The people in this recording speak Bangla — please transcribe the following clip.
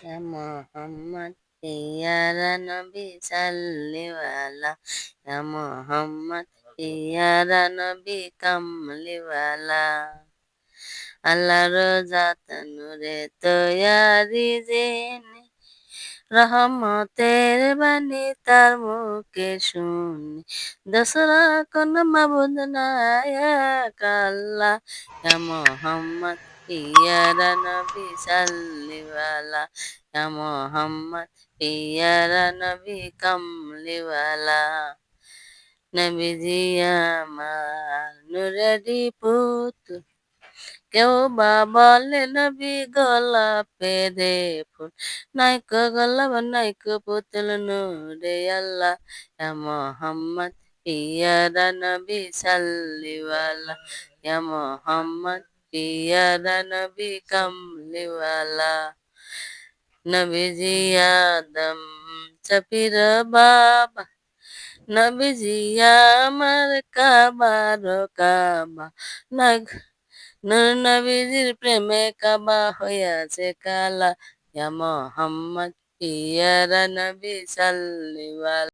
ইয়া মোহাম্মদ ইয়া নবী সাল্লিওয়ালা ইয়া মোহাম্মদ ইয়া নবী কামলিওয়ালা আল্লাহর জাত নূরে তৈয়ারি জেনে রহমতের বাণী তার মুখে শুনি দোসরা কোন মাবুদ নাই এক আল্লাহ ইয়া মোহাম্মদ ইয়া নবী সাল্লিওয়ালা ইয়া মোহাম্মদ ইয়া নবী কামলিওয়ালা নবীজি আমার নুরেরি পুতুল কেউ বা বলে নবী গোলাপে রে ফুল নাইকো গোলাপ নাইকো পুতুল নূরে আল্লাহ ইয়া মোহাম্মদ ইয়া নবী সাল্লিওয়ালা ইয়া মোহাম্মদ ইয়া নবী কামলিওয়ালা নবীজি আদম চপির বাবা নবীজি আমার কাবার কাবা নূর নবীজির প্রেমে কাবা হইয়াছে কালা ইয়া মোহাম্মদ ইয়া নবী সাল্লিওয়ালা